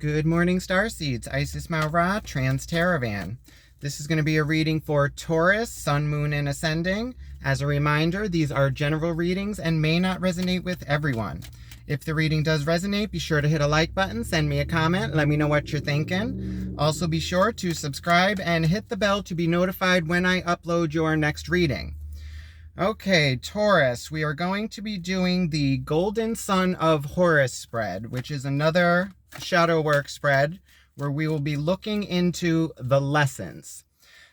Good morning, Starseeds. Isis Maura, Trans Caravan. This is going to be a reading for Taurus, Sun, Moon, and Ascending. As a reminder, these are general readings and may not resonate with everyone. If the reading does resonate, be sure to hit a like button, send me a comment, let me know what you're thinking. Also be sure to subscribe and hit the bell to be notified when I upload your next reading. Okay, Taurus, we are going to be doing the Golden Sun of Horus spread, which is another shadow work spread where we will be looking into the lessons.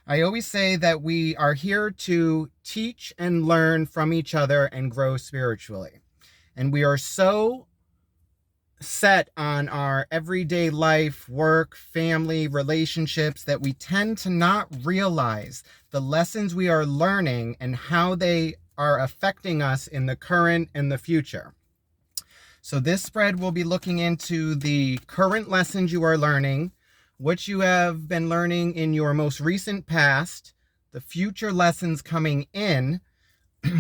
I always say that we are here to teach and learn from each other and grow spiritually. And we are so set on our everyday life, work, family, relationships that we tend to not realize the lessons we are learning and how they are affecting us in the current and the future. So this spread will be looking into the current lessons you are learning, what you have been learning in your most recent past, the future lessons coming in.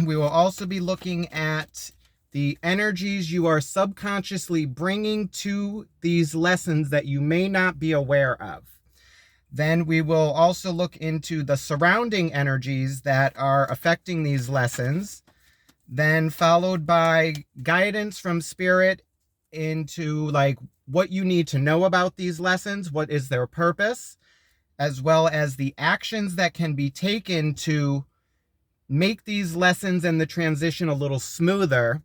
We will also be looking at the energies you are subconsciously bringing to these lessons that you may not be aware of. Then we will also look into the surrounding energies that are affecting these lessons. Then followed by guidance from Spirit into like what you need to know about these lessons, what is their purpose, as well as the actions that can be taken to make these lessons and the transition a little smoother.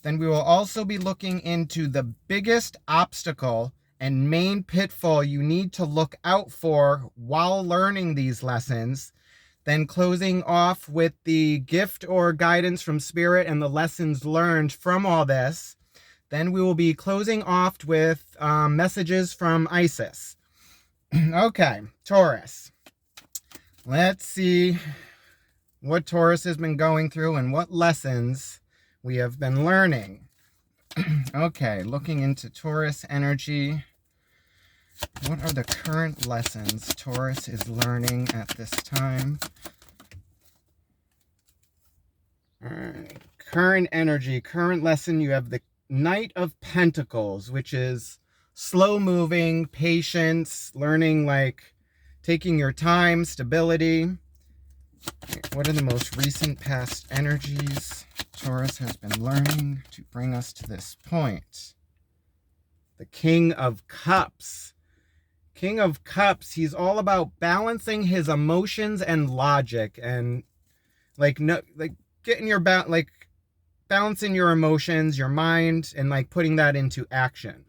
Then we will also be looking into the biggest obstacle and main pitfall you need to look out for while learning these lessons. Then closing off with the gift or guidance from Spirit and the lessons learned from all this. Then we will be closing off with messages from Isis. Okay, Taurus. Let's see what Taurus has been going through and what lessons we have been learning. Okay, looking into Taurus energy. What are the current lessons Taurus is learning at this time? All right. Current energy, current lesson, you have the Knight of Pentacles, which is slow moving, patience, learning, like taking your time, stability. What are the most recent past energies Taurus has been learning to bring us to this point? The King of Cups. King of Cups, he's all about balancing his emotions and logic and getting your balancing your emotions, your mind, and like putting that into action.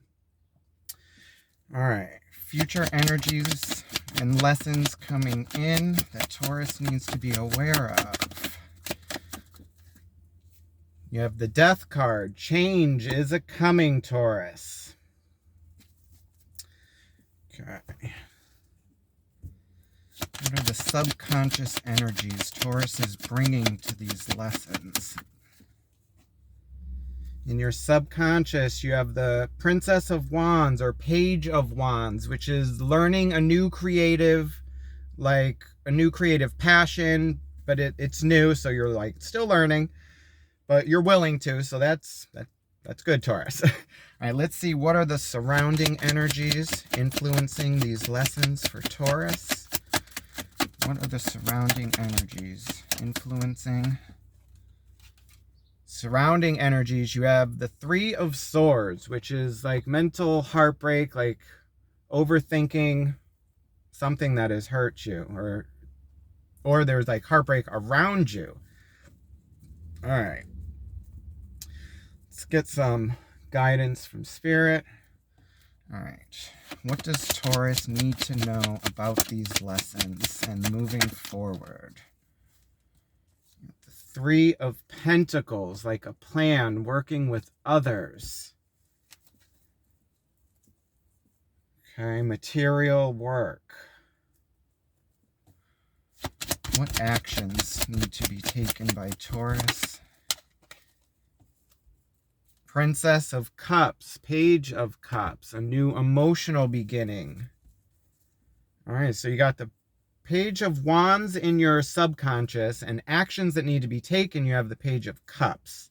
All right, future energies and lessons coming in that Taurus needs to be aware of. You have the Death card. Change is a coming, Taurus. Okay. What are the subconscious energies Taurus is bringing to these lessons? In your subconscious, you have the Princess of Wands or Page of Wands, which is learning a new creative, passion, but it's new, so you're like still learning, but you're willing to, so that's good, Taurus. All right, let's see what are the surrounding energies influencing these lessons for Taurus. What are the surrounding energies influencing? Surrounding energies, you have the Three of Swords, which is like mental heartbreak, like overthinking something that has hurt you, or there's like heartbreak around you. All right. Let's get some guidance from Spirit. All right. What does Taurus need to know about these lessons and moving forward? The Three of Pentacles, like a plan, working with others. Okay, material work. What actions need to be taken by Taurus? Princess of Cups, Page of Cups, a new emotional beginning. All right, so you got the Page of Wands in your subconscious and actions that need to be taken. You have the Page of Cups.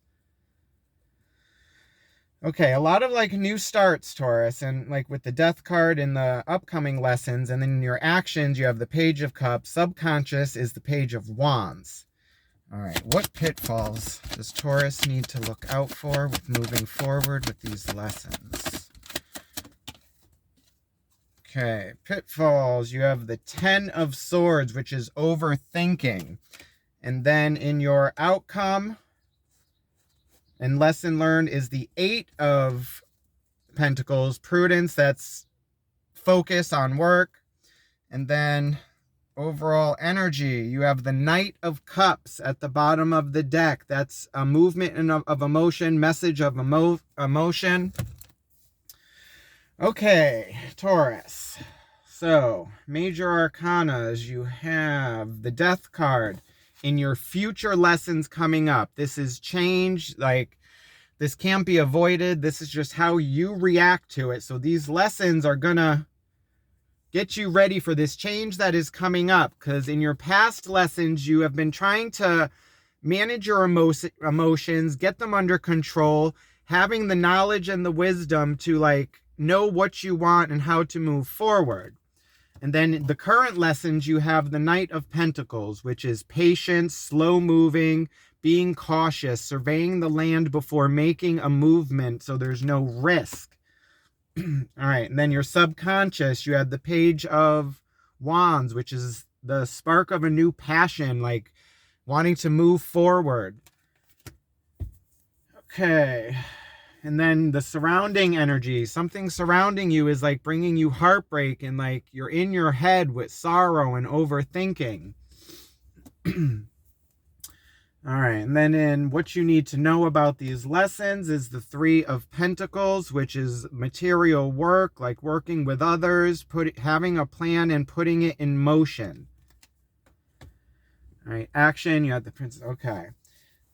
Okay, a lot of like new starts, Taurus, and like with the Death card in the upcoming lessons, and then in your actions, you have the Page of Cups. Subconscious is the Page of Wands. All right, what pitfalls does Taurus need to look out for with moving forward with these lessons? Okay, pitfalls. You have the 10 of Swords, which is overthinking. And then in your outcome and lesson learned is the 8 of Pentacles, prudence. That's focus on work. And then overall energy, you have the Knight of Cups at the bottom of the deck. That's a movement of emotion, message of emotion. Okay, Taurus. So, major arcanas, you have the Death card in your future lessons coming up. This is change, like this can't be avoided. This is just how you react to it. So these lessons are gonna get you ready for this change that is coming up, because in your past lessons, you have been trying to manage your emotions, get them under control, having the knowledge and the wisdom to like know what you want and how to move forward. And then the current lessons, you have the Knight of Pentacles, which is patience, slow moving, being cautious, surveying the land before making a movement so there's no risk. All right, and then your subconscious, you have the Page of Wands, which is the spark of a new passion, like wanting to move forward. Okay, and then the surrounding energy, something surrounding you is like bringing you heartbreak, and like you're in your head with sorrow and overthinking. All right, and then in what you need to know about these lessons is the 3 of Pentacles, which is material work, like working with others, having a plan and putting it in motion. All right, action, you have the Princess. Okay.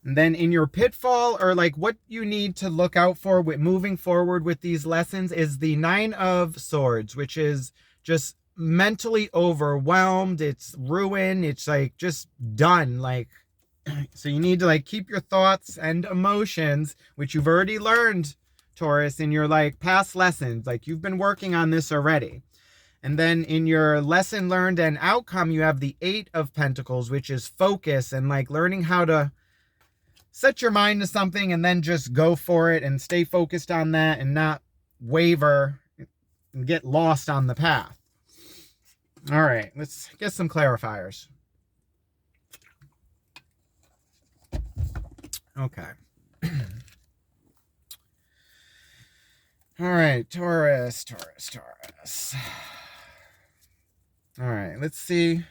And then in your pitfall, or like what you need to look out for with moving forward with these lessons, is the 9 of Swords, which is just mentally overwhelmed. It's ruined. It's like just done. Like, so you need to like keep your thoughts and emotions, which you've already learned, Taurus, in your like past lessons. Like you've been working on this already. And then in your lesson learned and outcome, you have the 8 of Pentacles, which is focus and like learning how to set your mind to something and then just go for it and stay focused on that and not waver and get lost on the path. All right, let's get some clarifiers. Okay. All right, Taurus. All right, let's see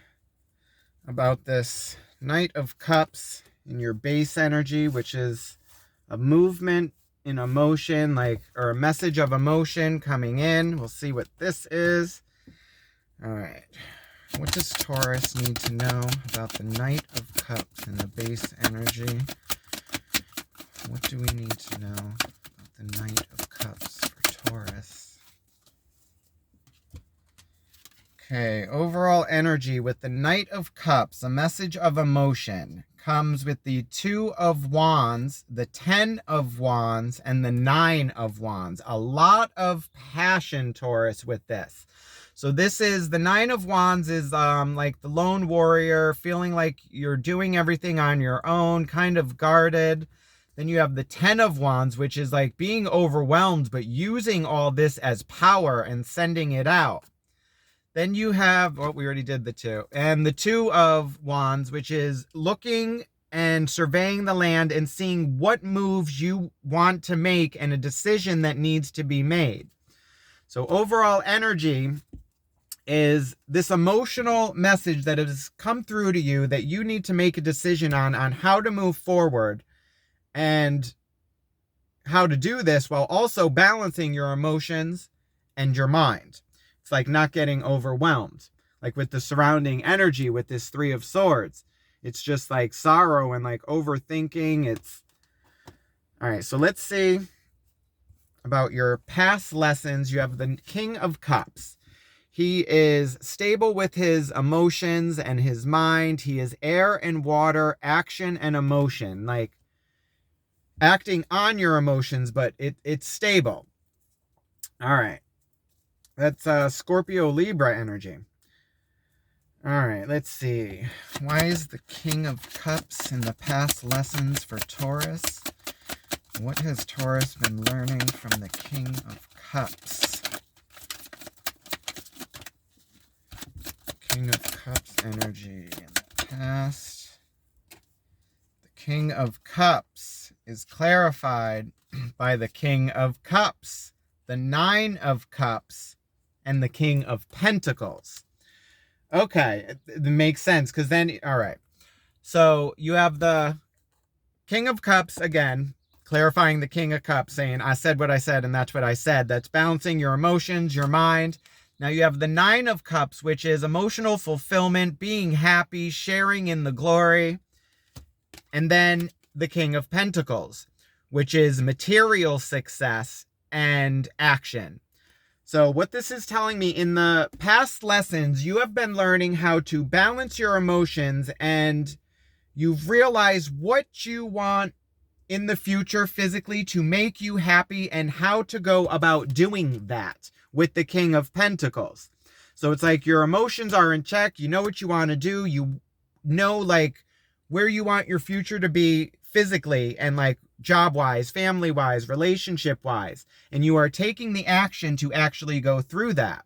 about this Knight of Cups in your base energy, which is a movement in emotion, like, or a message of emotion coming in. We'll see what this is. All right. What does Taurus need to know about the Knight of Cups in the base energy? What do we need to know about the Knight of Cups for Taurus? Okay, overall energy with the Knight of Cups, a message of emotion, comes with the 2 of Wands, the 10 of Wands, and the 9 of Wands. A lot of passion, Taurus, with this. So this is, the 9 of Wands is like the lone warrior, feeling like you're doing everything on your own, kind of guarded. Then you have the 10 of Wands, which is like being overwhelmed, but using all this as power and sending it out. Then you have, oh, we already did the 2. And the 2 of Wands, which is looking and surveying the land and seeing what moves you want to make and a decision that needs to be made. So overall energy is this emotional message that has come through to you that you need to make a decision on how to move forward and how to do this while also balancing your emotions and your mind. It's like not getting overwhelmed. Like with the surrounding energy with this 3 of Swords, it's just like sorrow and like overthinking. It's all right. So let's see about your past lessons. You have the King of Cups. He is stable with his emotions and his mind. He is air and water, action and emotion. Like acting on your emotions, but it's stable. All right. That's Scorpio Libra energy. All right, let's see. Why is the King of Cups in the past lessons for Taurus? What has Taurus been learning from the King of Cups? King of Cups energy in the past. The King of Cups is clarified by the King of Cups, the Nine of Cups, and the King of Pentacles. Okay, it makes sense, because then, all right. So you have the King of Cups, again, clarifying the King of Cups, saying, I said what I said, and that's what I said. That's balancing your emotions, your mind. Now you have the Nine of Cups, which is emotional fulfillment, being happy, sharing in the glory. And then the King of Pentacles, which is material success and action. So what this is telling me, in the past lessons, you have been learning how to balance your emotions, and you've realized what you want in the future physically to make you happy and how to go about doing that with the King of Pentacles. So it's like your emotions are in check. You know what you want to do. You know, like, where you want your future to be physically and, like, job-wise, family-wise, relationship-wise. And you are taking the action to actually go through that.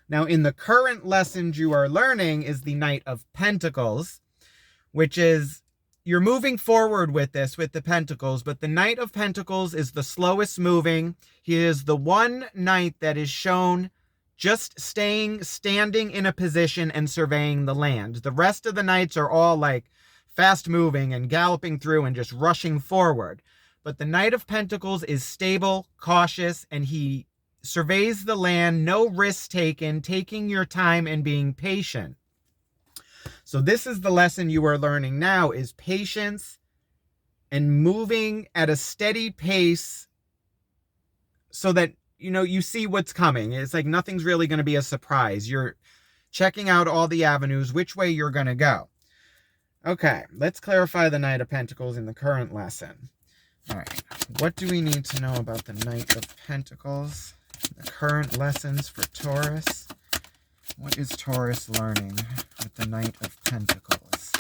Now, in the current lessons you are learning is the Knight of Pentacles, which is, you're moving forward with this, with the Pentacles, but the Knight of Pentacles is the slowest moving. He is the one knight that is shown just standing in a position and surveying the land. The rest of the knights are all like fast moving and galloping through and just rushing forward. But the Knight of Pentacles is stable, cautious, and he surveys the land, no risks taken, taking your time and being patient. So this is the lesson you are learning now, is patience and moving at a steady pace so that, you know, you see what's coming. It's like nothing's really going to be a surprise. You're checking out all the avenues, which way you're going to go. Okay, let's clarify the Knight of Pentacles in the current lesson. All right, what do we need to know about the Knight of Pentacles? The current lessons for Taurus. What is Taurus learning with the Knight of Pentacles?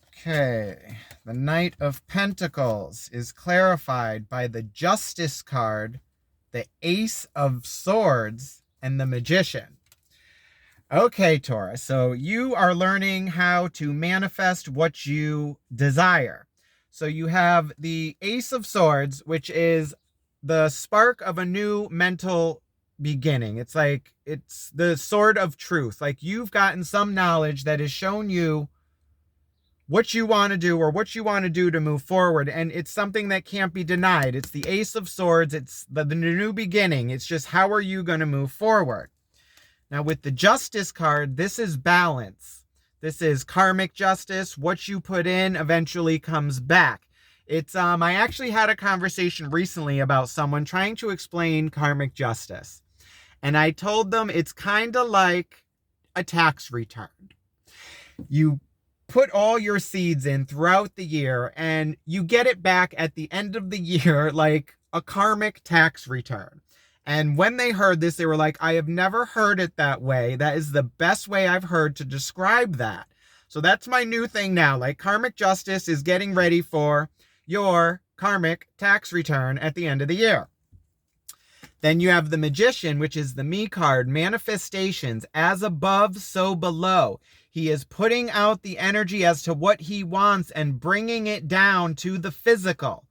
Okay, the Knight of Pentacles is clarified by the Justice card, the Ace of Swords, and the Magician. Okay, Taurus, so you are learning how to manifest what you desire. So you have the Ace of Swords, which is the spark of a new mental beginning. It's like, it's the sword of truth. Like, you've gotten some knowledge that has shown you what you want to do or what you want to do to move forward. And it's something that can't be denied. It's the Ace of Swords. It's the new beginning. It's just, how are you going to move forward? Now, with the Justice card, this is balance. This is karmic justice. What you put in eventually comes back. It's I actually had a conversation recently about someone trying to explain karmic justice. And I told them it's kind of like a tax return. You put all your seeds in throughout the year and you get it back at the end of the year, like a karmic tax return. And when they heard this, they were like, I have never heard it that way. That is the best way I've heard to describe that. So that's my new thing now. Like, karmic justice is getting ready for your karmic tax return at the end of the year. Then you have the Magician, which is the Me card, manifestations, as above, so below. He is putting out the energy as to what he wants and bringing it down to the physical.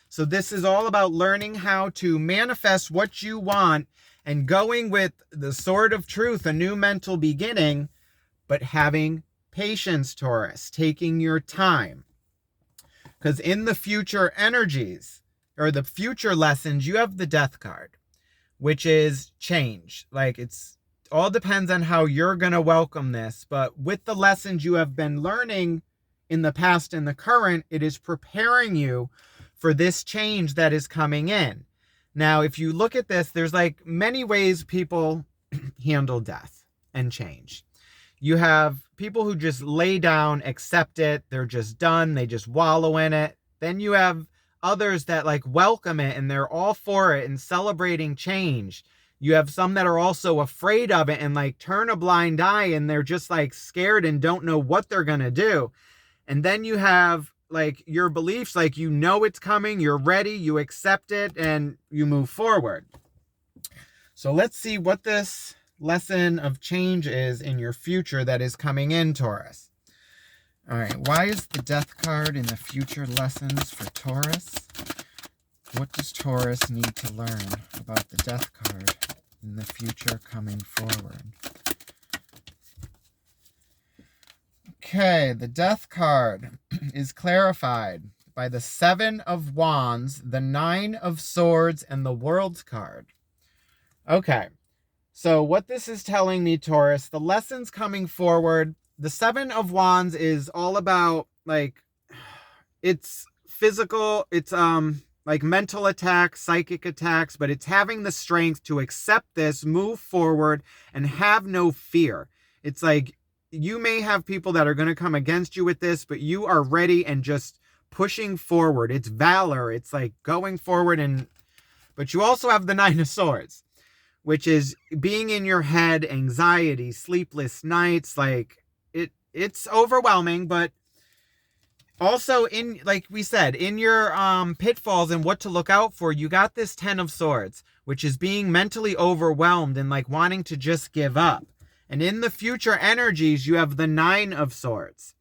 So this is all about learning how to manifest what you want and going with the sword of truth, a new mental beginning, but having patience, Taurus, taking your time. Because in the future energies, or the future lessons, you have the Death card, which is change. Like, it's all depends on how you're going to welcome this. But with the lessons you have been learning in the past and the current, it is preparing you for this change that is coming in. Now, if you look at this, there's like many ways people handle death and change. You have people who just lay down, accept it, they're just done, they just wallow in it. Then you have others that like welcome it and they're all for it and celebrating change. You have some that are also afraid of it and like turn a blind eye and they're just like scared and don't know what they're gonna do. And then you have like your beliefs, like you know it's coming, you're ready, you accept it, and you move forward. So let's see what this lesson of change is in your future that is coming in, Taurus. All right, why is the Death card in the future lessons for Taurus? What does Taurus need to learn about the Death card in the future coming forward? Okay, the Death card is clarified by the 7 of Wands, the 9 of Swords, and the World card. Okay, so what this is telling me, Taurus, the lessons coming forward, the 7 of Wands is all about, like, it's physical, it's like mental attacks, psychic attacks, but it's having the strength to accept this, move forward, and have no fear. It's like, you may have people that are going to come against you with this, but you are ready and just pushing forward. It's valor. It's like going forward. But you also have the 9 of Swords, which is being in your head, anxiety, sleepless nights. Like it's overwhelming, but also in, like we said, in your pitfalls and what to look out for, you got this 10 of Swords, which is being mentally overwhelmed and like wanting to just give up. And in the future energies, you have the 9 of Swords.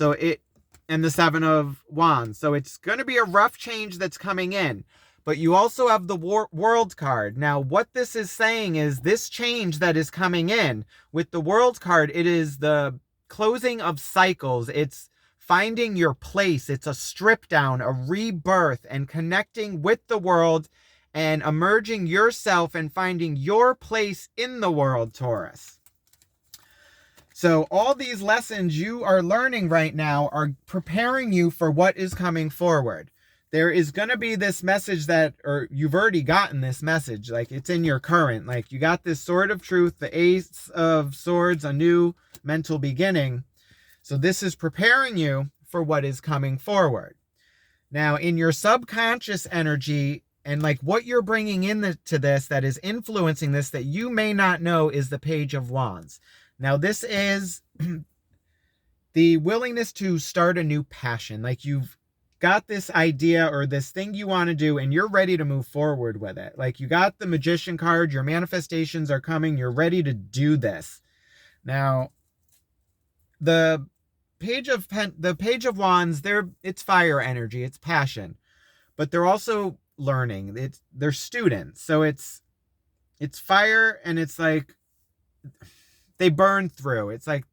And the 7 of Wands. So it's going to be a rough change that's coming in. But you also have the World card. Now, what this is saying is this change that is coming in with the World card, it is the closing of cycles. It's finding your place. It's a strip down, a rebirth, and connecting with the world and emerging yourself and finding your place in the world, Taurus. So all these lessons you are learning right now are preparing you for what is coming forward. There is going to be this message or you've already gotten this message, like it's in your current, like you got this Sword of Truth, the Ace of Swords, a new mental beginning. So this is preparing you for what is coming forward. Now in your subconscious energy and like what you're bringing into this that is influencing this that you may not know is the Page of Wands. Now, this is the willingness to start a new passion. Like you've got this idea or this thing you want to do and you're ready to move forward with it. Like you got the Magician card, your manifestations are coming, you're ready to do this. Now, the Page of Wands, it's fire energy, it's passion. But they're also learning. They're students. So it's fire and it's like they burn through. It's like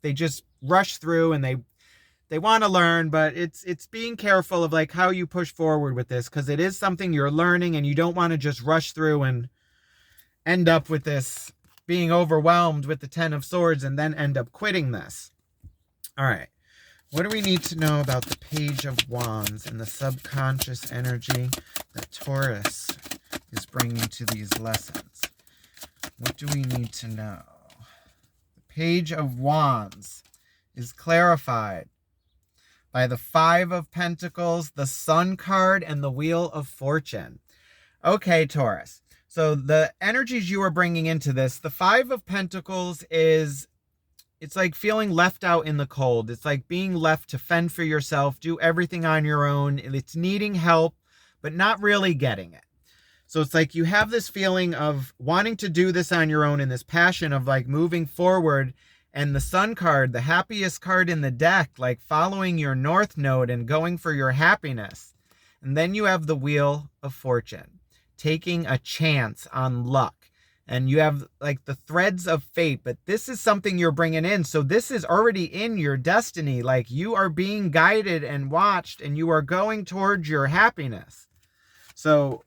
they just rush through and they want to learn, but it's being careful of like how you push forward with this because it is something you're learning and you don't want to just rush through and end up with this being overwhelmed with the 10 of Swords and then end up quitting this. All right. What do we need to know about the Page of Wands and the subconscious energy that Taurus is bringing to these lessons? What do we need to know? Page of Wands is clarified by the 5 of Pentacles, the Sun card, and the Wheel of Fortune. Okay, Taurus. So the energies you are bringing into this, the 5 of Pentacles it's like feeling left out in the cold. It's like being left to fend for yourself, do everything on your own. It's needing help, but not really getting it. So it's like you have this feeling of wanting to do this on your own and this passion of like moving forward. And the Sun card, the happiest card in the deck, like following your North Node and going for your happiness. And then you have the Wheel of Fortune, taking a chance on luck. And you have like the threads of fate, but this is something you're bringing in. So this is already in your destiny. Like you are being guided and watched and you are going towards your happiness. So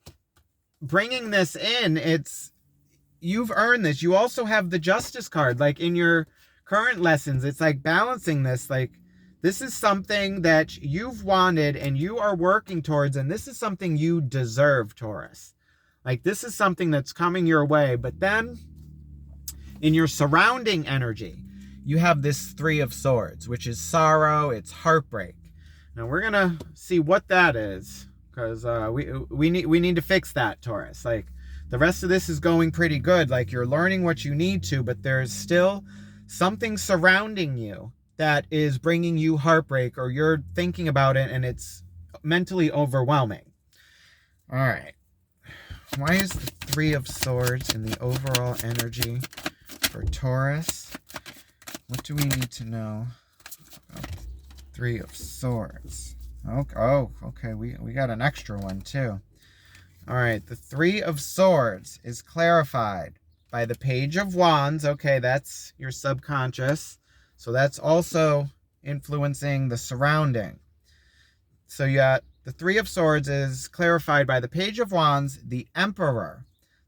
bringing this in, you've earned this. You also have the Justice card, like in your current lessons, it's like balancing this, like this is something that you've wanted and you are working towards, and this is something you deserve, Taurus. Like this is something that's coming your way. But then in your surrounding energy, you have this Three of Swords, which is sorrow, it's heartbreak. Now we're gonna see what that is, because we need to fix that, Taurus. Like, the rest of this is going pretty good. Like, you're learning what you need to, but there's still something surrounding you that is bringing you heartbreak, or you're thinking about it and it's mentally overwhelming. All right. Why is the Three of Swords in the overall energy for Taurus? What do we need to know about the Three of Swords? Okay. We got an extra one too. All right. The Three of Swords is clarified by the Page of Wands. Okay, that's your subconscious. So that's also influencing the surrounding. So you got the Three of Swords is clarified by the Page of Wands, the Emperor,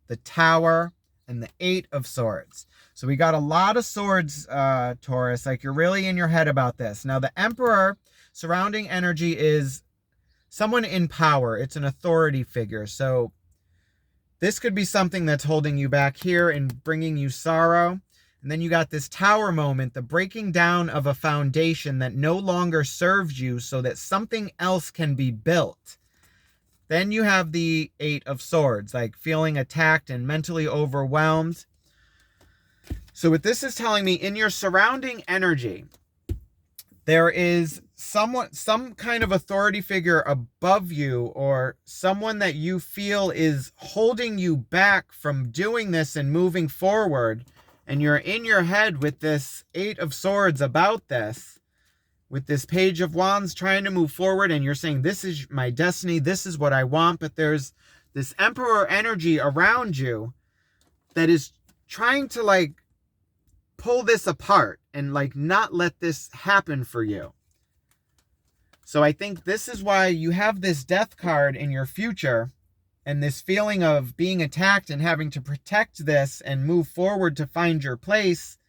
the Tower, and the Eight of Swords. So we got a lot of swords, Taurus. Like, you're really in your head about this. Now, the Emperor surrounding energy is someone in power. It's an authority figure. So this could be something that's holding you back here and bringing you sorrow. And then you got this Tower moment, the breaking down of a foundation that no longer serves you so that something else can be built. Then you have the Eight of Swords, like feeling attacked and mentally overwhelmed. So what this is telling me, in your surrounding energy, there is some kind of authority figure above you, or someone that you feel is holding you back from doing this and moving forward. And you're in your head with this Eight of Swords about this, with this Page of Wands trying to move forward, and you're saying, this is my destiny, this is what I want. But there's this Emperor energy around you that is trying to, like, pull this apart and, like, not let this happen for you. So I think this is why you have this Death card in your future, and this feeling of being attacked and having to protect this and move forward to find your place,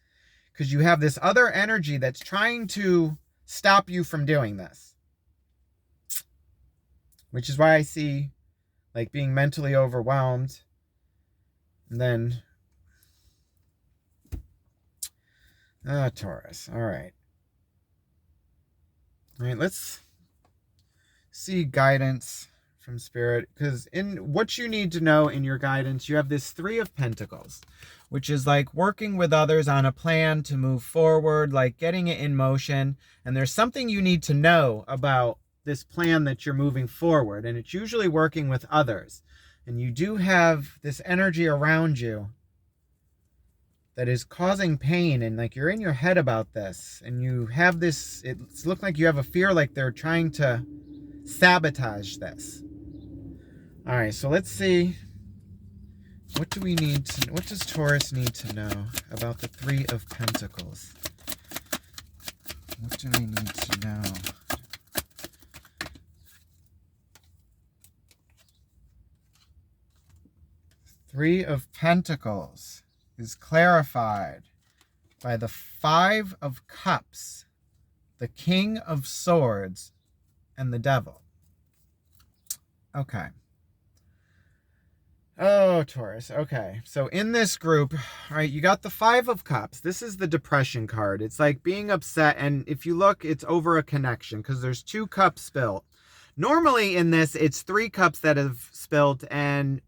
because you have this other energy that's trying to stop you from doing this. Which is why I see, like, being mentally overwhelmed. And then, Taurus. All right. All right, let's see guidance from Spirit, because in what you need to know in your guidance, you have this Three of Pentacles, which is like working with others on a plan to move forward, like getting it in motion. And there's something you need to know about this plan that you're moving forward, and it's usually working with others. And you do have this energy around you that is causing pain, and like you're in your head about this, and you have this, it's looked like you have a fear like they're trying to sabotage this. All right, so let's see. What does Taurus need to know about the Three of Pentacles? What do we need to know? Three of Pentacles is clarified by the Five of Cups, the King of Swords, and the Devil. Okay. Oh, Taurus. Okay. So in this group, right, you got the Five of Cups. This is the depression card. It's like being upset. And if you look, it's over a connection, because there's 2 cups spilled. Normally in this, it's 3 cups that have spilled, and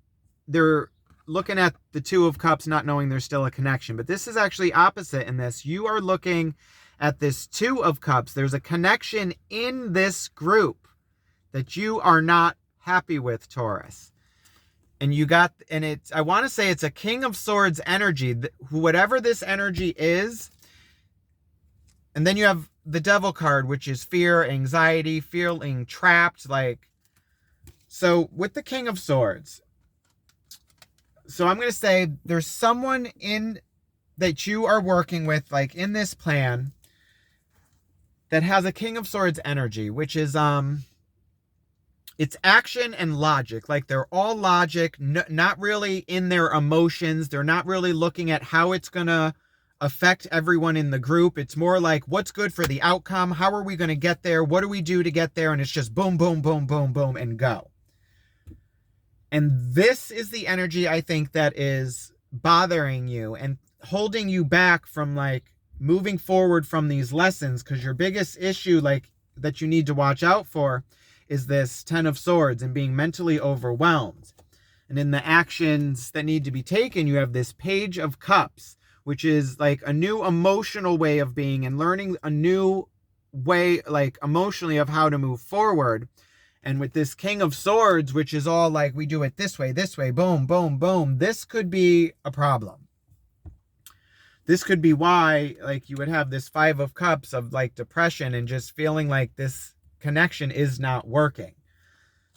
they're looking at the 2 of Cups, not knowing there's still a connection. But this is actually opposite in this. You are looking at this 2 of Cups. There's a connection in this group that you are not happy with, Taurus. And you got, and it's, I want to say it's a King of Swords energy, whatever this energy is. And then you have the Devil card, which is fear, anxiety, feeling trapped. Like, so with the King of Swords, so I'm going to say there's someone in that you are working with, like in this plan, that has a King of Swords energy, which is, it's action and logic. Like, they're all logic, not really in their emotions. They're not really looking at how it's going to affect everyone in the group. It's more like, what's good for the outcome? How are we going to get there? What do we do to get there? And it's just boom, boom, boom, boom, boom, and go. And this is the energy, I think, that is bothering you and holding you back from, like, moving forward from these lessons, because your biggest issue like that you need to watch out for is this Ten of Swords and being mentally overwhelmed. And in the actions that need to be taken, you have this Page of Cups, which is like a new emotional way of being and learning a new way, like emotionally, of how to move forward. And with this King of Swords, which is all like, we do it this way, boom, boom, boom. This could be a problem. This could be why, like, you would have this Five of Cups of like depression and just feeling like this connection is not working.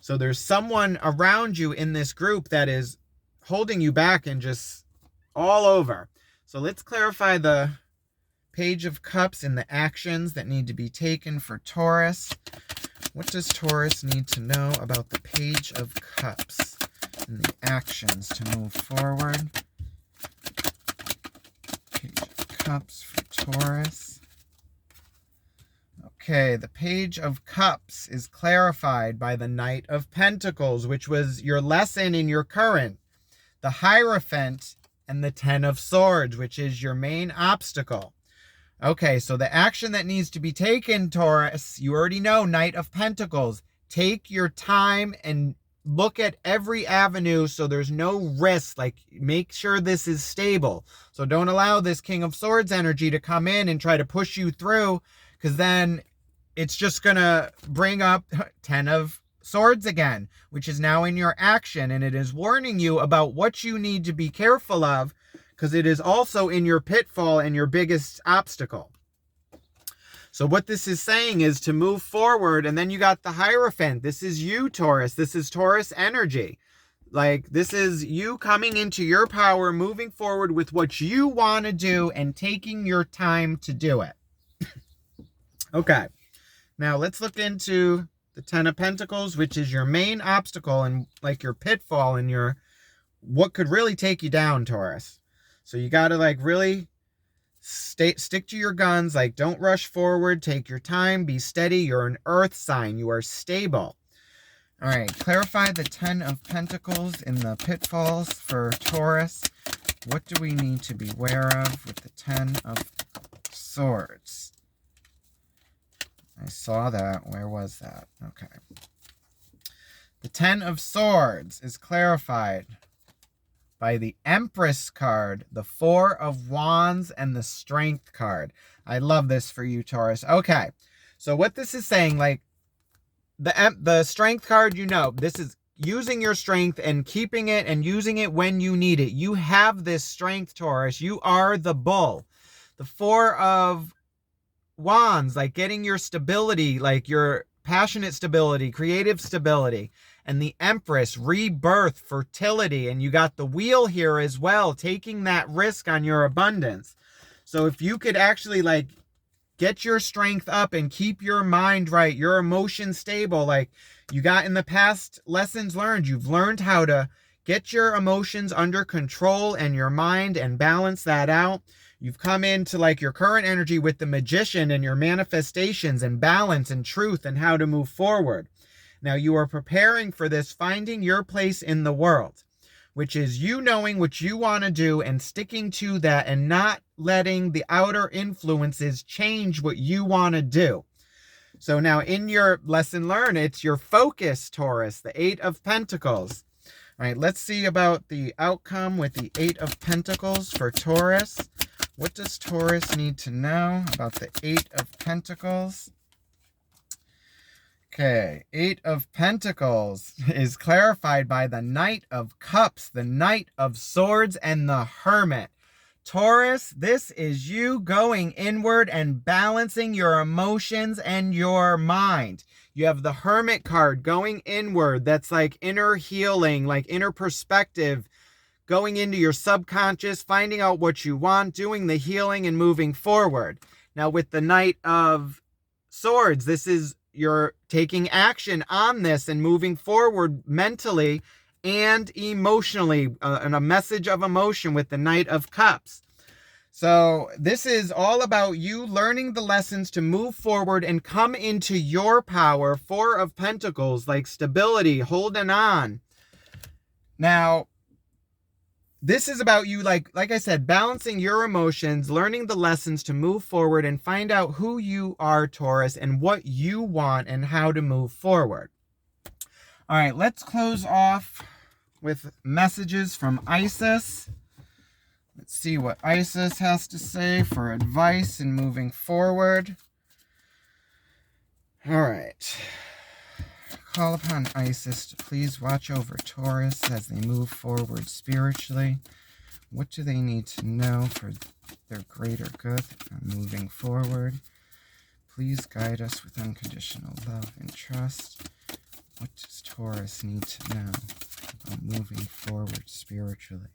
So there's someone around you in this group that is holding you back and just all over. So let's clarify the Page of Cups and the actions that need to be taken for Taurus. What does Taurus need to know about the Page of Cups and the actions to move forward? Page of Cups for Taurus. Okay, the Page of Cups is clarified by the Knight of Pentacles, which was your lesson in your current, the Hierophant, and the Ten of Swords, which is your main obstacle. Okay, so the action that needs to be taken, Taurus, you already know, Knight of Pentacles. Take your time and look at every avenue so there's no risk. Like, make sure this is stable. So don't allow this King of Swords energy to come in and try to push you through, because then it's just going to bring up Ten of Swords again, which is now in your action. And it is warning you about what you need to be careful of, because it is also in your pitfall and your biggest obstacle. So what this is saying is to move forward. And then you got the Hierophant. This is you, Taurus. This is Taurus energy. Like, this is you coming into your power, moving forward with what you want to do and taking your time to do it. Okay. Now let's look into the Ten of Pentacles, which is your main obstacle and like your pitfall and your what could really take you down, Taurus. So you got to like really stick to your guns. Like, don't rush forward. Take your time. Be steady. You're an earth sign. You are stable. All right. Clarify the Ten of Pentacles in the pitfalls for Taurus. What do we need to be aware of with the Ten of Swords? I saw that. Where was that? Okay. The Ten of Swords is clarified by the Empress card, the Four of Wands, and the Strength card. I love this for you, Taurus. Okay. So what this is saying, like, the Strength card, you know, this is using your strength and keeping it and using it when you need it. You have this strength, Taurus. You are the bull. The Four of Wands, like getting your stability, like your passionate stability, creative stability. And the Empress, rebirth, fertility. And you got the Wheel here as well, taking that risk on your abundance. So if you could actually like get your strength up and keep your mind right, your emotions stable, like you got in the past lessons learned, you've learned how to get your emotions under control and your mind and balance that out. You've come into like your current energy with the Magician and your manifestations and balance and truth and how to move forward. Now you are preparing for this, finding your place in the world, which is you knowing what you want to do and sticking to that and not letting the outer influences change what you want to do. So now in your lesson learned, it's your focus, Taurus, the Eight of Pentacles. All right, let's see about the outcome with the Eight of Pentacles for Taurus. What does Taurus need to know about the Eight of Pentacles? Okay, Eight of Pentacles is clarified by the Knight of Cups, the Knight of Swords, and the Hermit. Taurus, this is you going inward and balancing your emotions and your mind. You have the Hermit card going inward. That's like inner healing, like inner perspective, going into your subconscious, finding out what you want, doing the healing and moving forward. Now with the Knight of Swords, this is you're taking action on this and moving forward mentally and emotionally, and a message of emotion with the Knight of Cups. So this is all about you learning the lessons to move forward and come into your power. Four of Pentacles, like stability, holding on. Now, This is about you, like I said, balancing your emotions, learning the lessons to move forward and find out who you are, Taurus, and what you want and how to move forward. All right, let's close off with messages from Isis. Let's see what Isis has to say for advice in moving forward. All right. Call upon Isis to please watch over Taurus as they move forward spiritually. What do they need to know for their greater good moving forward? Please guide us with unconditional love and trust. What does Taurus need to know about moving forward spiritually?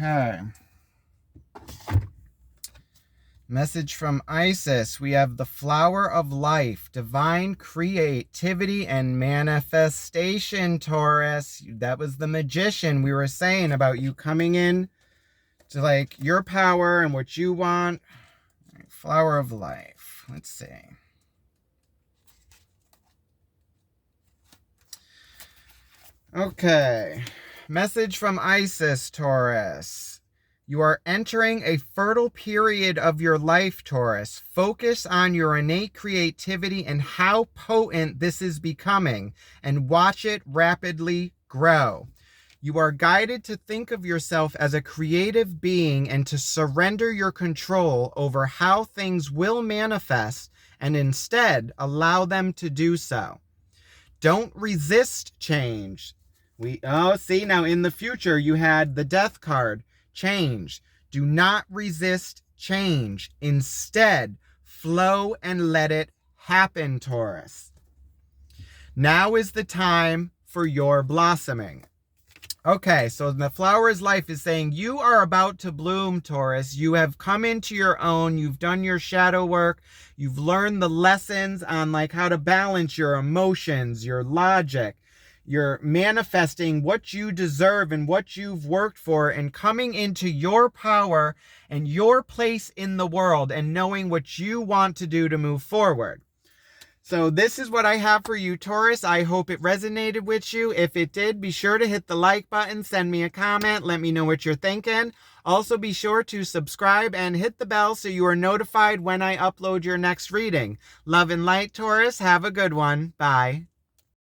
Okay. Message from Isis. We have the flower of life, divine creativity and manifestation, Taurus. That was the magician we were saying about you coming in to like your power and what you want. Right, flower of life. Let's see. Okay. Message from Isis, Taurus. You are entering a fertile period of your life, Taurus. Focus on your innate creativity and how potent this is becoming, and watch it rapidly grow. You are guided to think of yourself as a creative being and to surrender your control over how things will manifest and instead allow them to do so. Don't resist change. See, now in the future you had the Death card. Change. Do not resist change. Instead, flow and let it happen, Taurus. Now is the time for your blossoming. Okay, so the flower's life is saying you are about to bloom, Taurus. You have come into your own. You've done your shadow work. You've learned the lessons on like how to balance your emotions, your logic. You're manifesting what you deserve and what you've worked for and coming into your power and your place in the world and knowing what you want to do to move forward. So this is what I have for you, Taurus. I hope it resonated with you. If it did, be sure to hit the like button, send me a comment, let me know what you're thinking. Also, be sure to subscribe and hit the bell so you are notified when I upload your next reading. Love and light, Taurus. Have a good one. Bye.